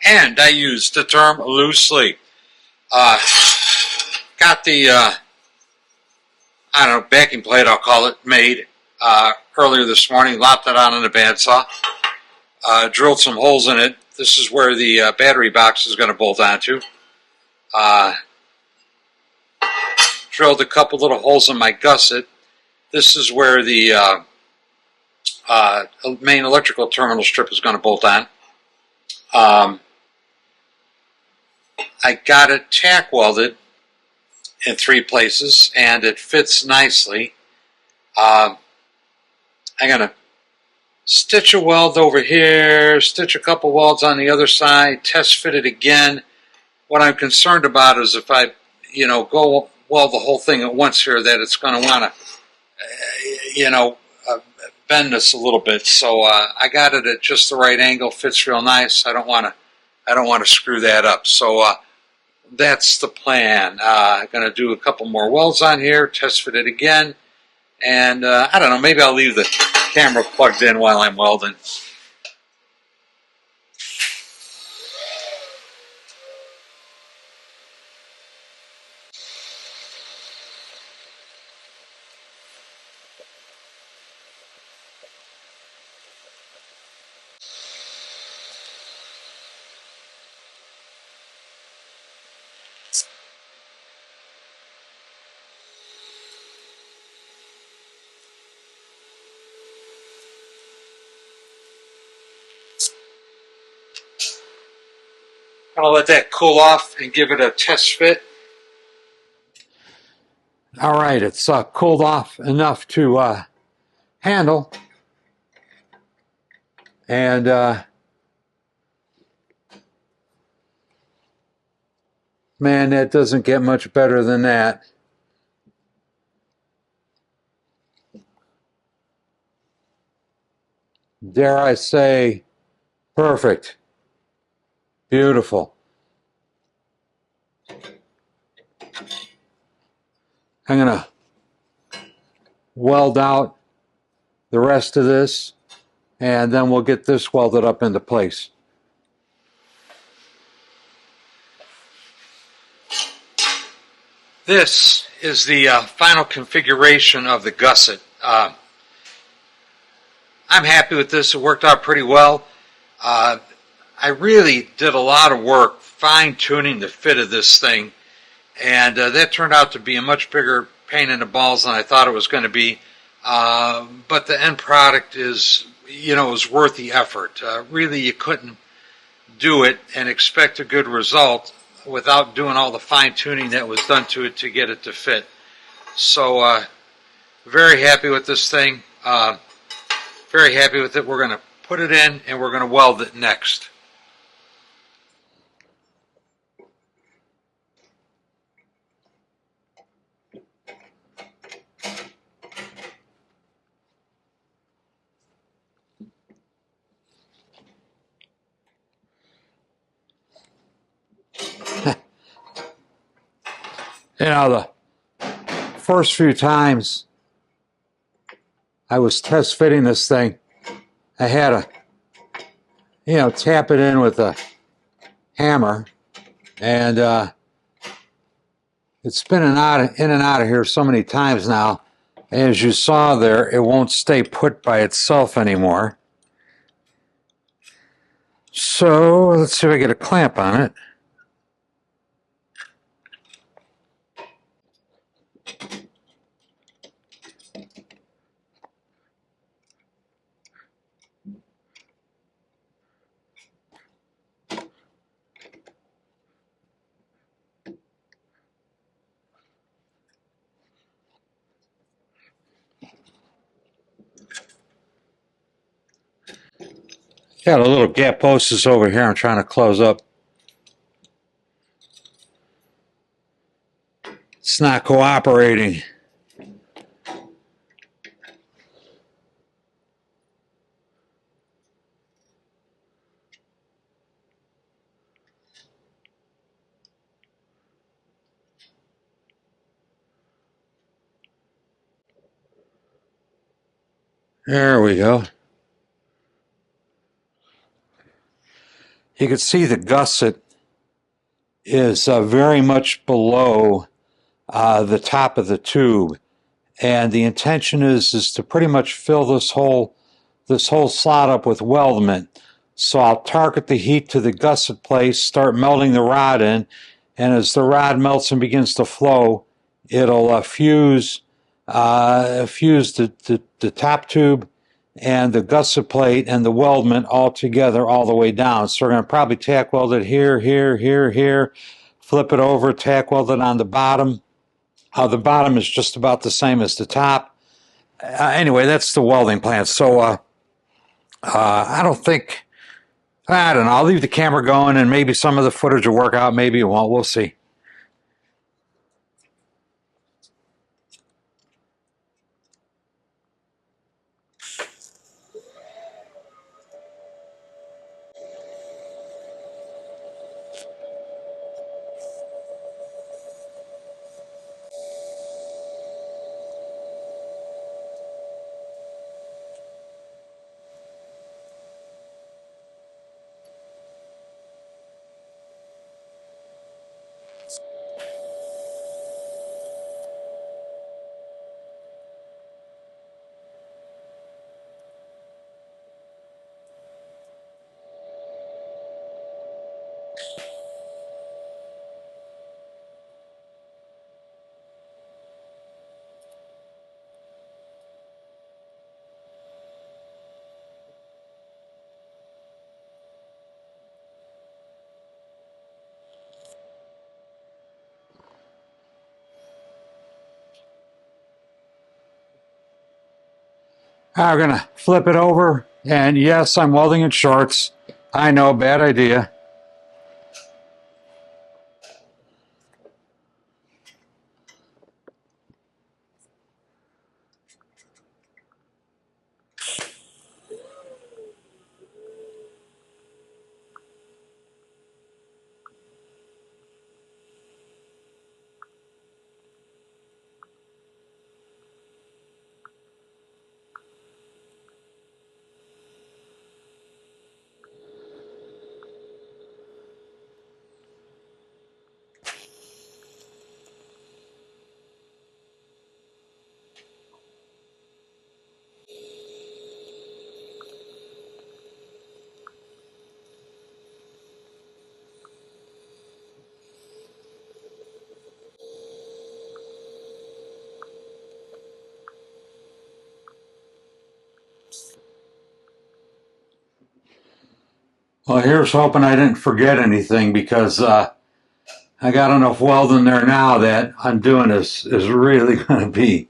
and I use the term loosely. Got the, I don't know, backing plate, I'll call it, made earlier this morning, lopped it on in a bandsaw, drilled some holes in it. This is where the battery box is going to bolt onto. Drilled a couple little holes in my gusset. This is where the main electrical terminal strip is going to bolt on. I got it tack welded in 3 places, and it fits nicely. I'm going to stitch a weld over here, stitch a couple welds on the other side, test fit it again. What I'm concerned about is if I, go weld the whole thing at once here, that it's going to want to, bend this a little bit. So I got it at just the right angle, fits real nice. I don't want to screw that up. So that's the plan. I'm going to do a couple more welds on here, test fit it again, and I don't know, maybe I'll leave the camera plugged in while I'm welding. I'll let that cool off and give it a test fit. All right, it's cooled off enough to handle. And man, that doesn't get much better than that. Dare I say, perfect. Beautiful. I'm going to weld out the rest of this, and then we'll get this welded up into place. This is the final configuration of the gusset. I'm happy with this. It worked out pretty well. I really did a lot of work fine-tuning the fit of this thing, and that turned out to be a much bigger pain in the balls than I thought it was going to be. But the end product is, is worth the effort. Really, you couldn't do it and expect a good result without doing all the fine-tuning that was done to it to get it to fit. So, very happy with this thing. Very happy with it. We're going to put it in and we're going to weld it next. The first few times I was test fitting this thing, I had to, tap it in with a hammer, and it's been in and out of here so many times now. As you saw there, it won't stay put by itself anymore. So let's see if I get a clamp on it. Got a little gap post over here I'm trying to close up. It's not cooperating. There we go. You can see the gusset is very much below the top of the tube, and the intention is to pretty much fill this whole slot up with weldment. So I'll target the heat to the gusset place, start melting the rod in, and as the rod melts and begins to flow, it'll fuse the top tube and the gusset plate and the weldment all together all the way down. So we're going to probably tack weld it here, here, here, here, flip it over, tack weld it on the bottom. The bottom is just about the same as the top. Anyway, that's the welding plan. So I don't know. I'll leave the camera going and maybe some of the footage will work out. Maybe it won't. We'll see. We're going to flip it over, and yes, I'm welding in shorts. I know, bad idea. Well, here's hoping I didn't forget anything, because I got enough weld in there now that undoing this is really going to be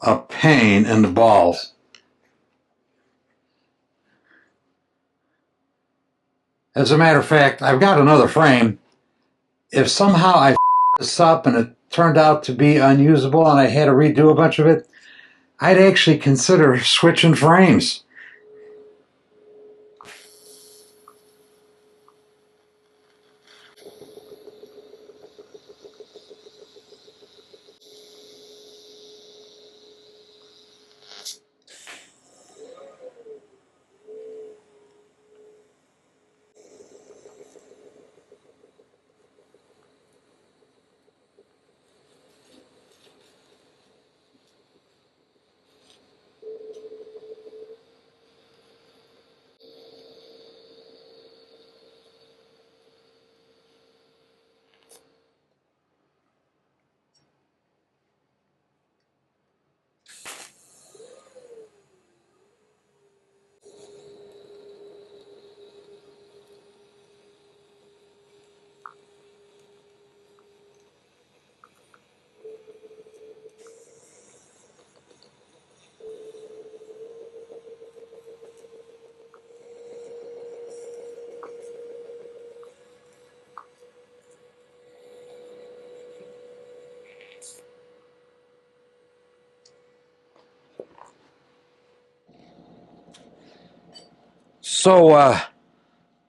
a pain in the balls. As a matter of fact, I've got another frame. If somehow I this up and it turned out to be unusable and I had to redo a bunch of it, I'd actually consider switching frames. So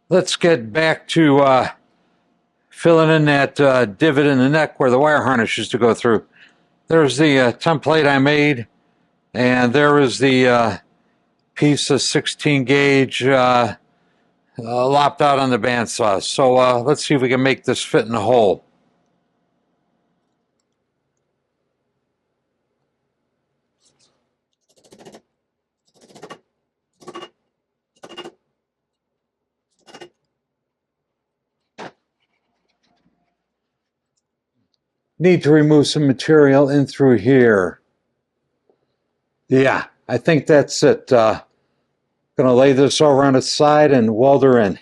let's get back to filling in that divot in the neck where the wire harness used to go through. There's the template I made, and there is the piece of 16 gauge lopped out on the bandsaw. So let's see if we can make this fit in the hole. Need to remove some material in through here. Yeah, I think that's it. Gonna lay this over on its side and weld her in.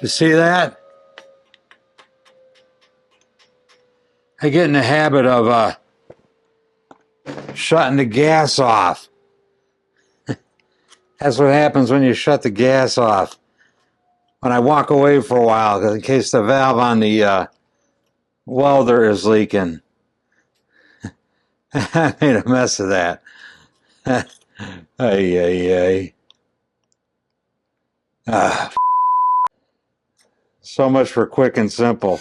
You see that? I get in the habit of shutting the gas off. That's what happens when you shut the gas off. When I walk away for a while, in case the valve on the welder is leaking. I made a mess of that. Ay, ay, ay. So much for quick and simple.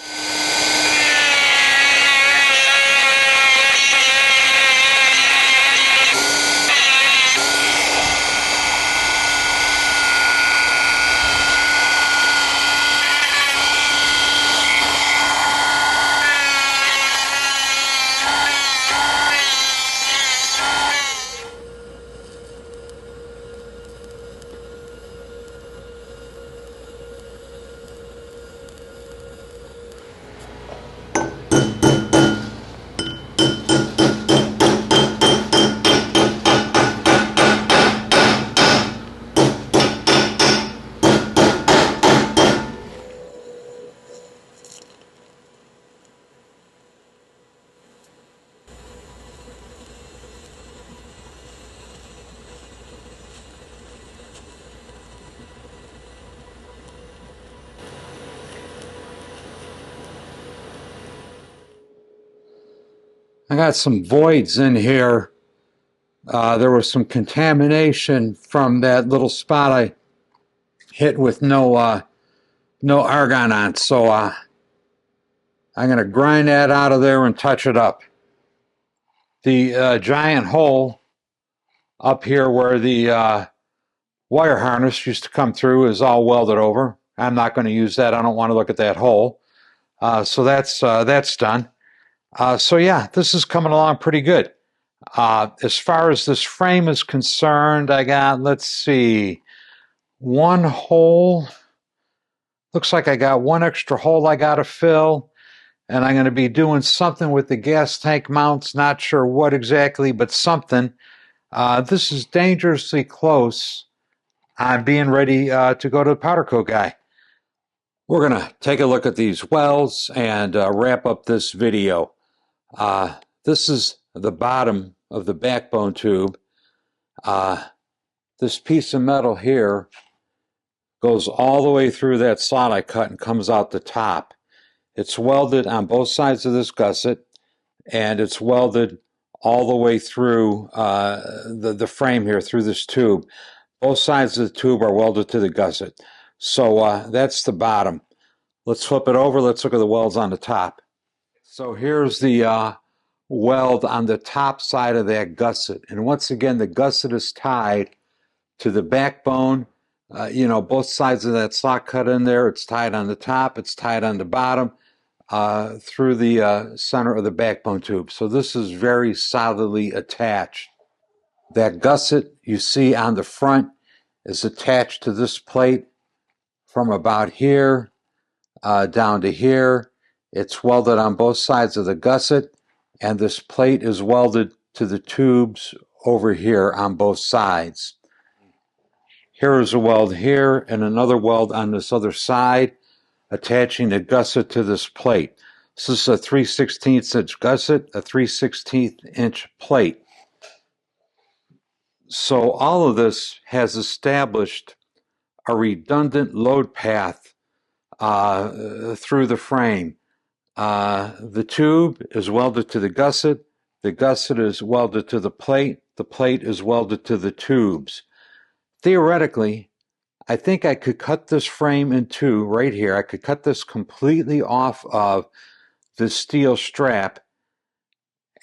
I got some voids in here. There was some contamination from that little spot I hit with no argon on. So I'm going to grind that out of there and touch it up. The giant hole up here where the wire harness used to come through is all welded over. I'm not going to use that. I don't want to look at that hole. So that's done. So yeah, this is coming along pretty good. As far as this frame is concerned, I got, let's see, one hole. Looks like I got one extra hole I got to fill. And I'm going to be doing something with the gas tank mounts. Not sure what exactly, but something. This is dangerously close. I'm being ready to go to the powder coat guy. We're going to take a look at these welds and wrap up this video. This is the bottom of the backbone tube. This piece of metal here goes all the way through that slot I cut and comes out the top. It's welded on both sides of this gusset, and it's welded all the way through the frame here, through this tube. Both sides of the tube are welded to the gusset. So that's the bottom. Let's flip it over. Let's look at the welds on the top. So here's the weld on the top side of that gusset. And once again, the gusset is tied to the backbone. Both sides of that slot cut in there. It's tied on the top. It's tied on the bottom through the center of the backbone tube. So this is very solidly attached. That gusset you see on the front is attached to this plate from about here down to here. It's welded on both sides of the gusset, and this plate is welded to the tubes over here on both sides. Here is a weld here and another weld on this other side, attaching the gusset to this plate. This is a 3/16 inch gusset, a 3/16 inch plate. So all of this has established a redundant load path through the frame. The tube is welded to the gusset, The gusset is welded to the plate is welded to the tubes. Theoretically, I think I could cut this frame in two right here. I could cut this completely off of the steel strap,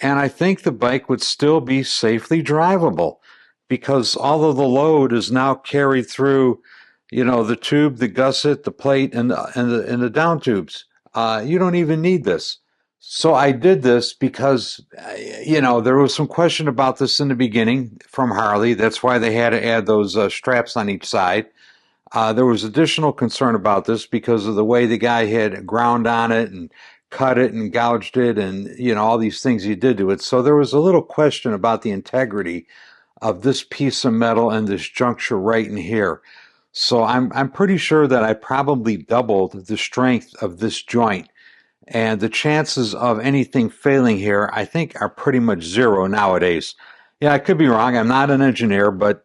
and I think the bike would still be safely drivable because all of the load is now carried through, the tube, the gusset, the plate, and the down tubes. You don't even need this. So I did this because, there was some question about this in the beginning from Harley. That's why they had to add those straps on each side. There was additional concern about this because of the way the guy had ground on it and cut it and gouged it and, all these things he did to it. So there was a little question about the integrity of this piece of metal and this juncture right in here. So I'm pretty sure that I probably doubled the strength of this joint. And the chances of anything failing here, I think, are pretty much zero nowadays. Yeah, I could be wrong. I'm not an engineer, but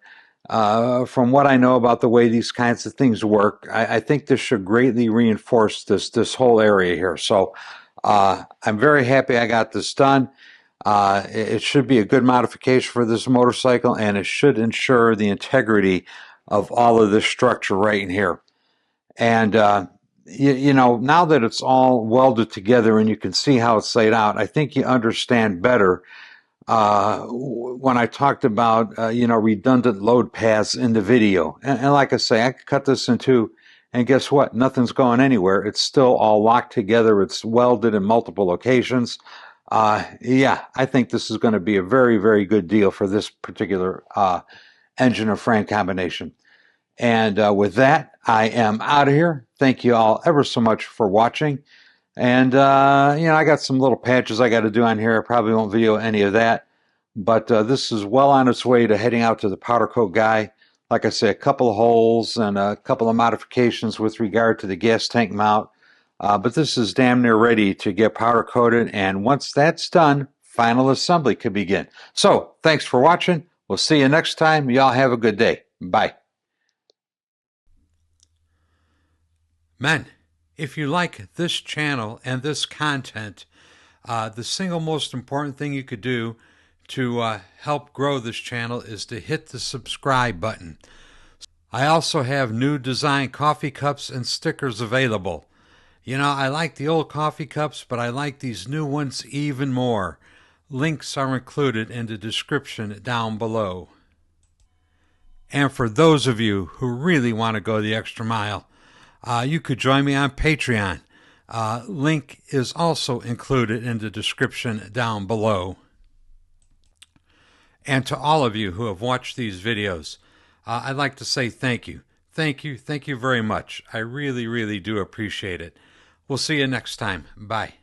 from what I know about the way these kinds of things work, I think this should greatly reinforce this whole area here. So I'm very happy I got this done. It should be a good modification for this motorcycle, and it should ensure the integrity of all of this structure right in here. And now that it's all welded together and you can see how it's laid out, I think you understand better when I talked about, redundant load paths in the video. And like I say, I could cut this in two, and guess what? Nothing's going anywhere. It's still all locked together. It's welded in multiple locations. Yeah, I think this is going to be a very, very good deal for this particular engine or frame combination. And with that, I am out of here. Thank you all ever so much for watching. And, I got some little patches I got to do on here. I probably won't video any of that. But this is well on its way to heading out to the powder coat guy. Like I say, a couple of holes and a couple of modifications with regard to the gas tank mount. But this is damn near ready to get powder coated. And once that's done, final assembly could begin. So thanks for watching. We'll see you next time. Y'all have a good day. Bye. Men, if you like this channel and this content, the single most important thing you could do to help grow this channel is to hit the subscribe button. I also have new design coffee cups and stickers available. I like the old coffee cups, but I like these new ones even more. Links are included in the description down below. And for those of you who really want to go the extra mile, you could join me on Patreon. Link is also included in the description down below. And to all of you who have watched these videos, I'd like to say thank you. Thank you very much. I really, really do appreciate it. We'll see you next time. Bye.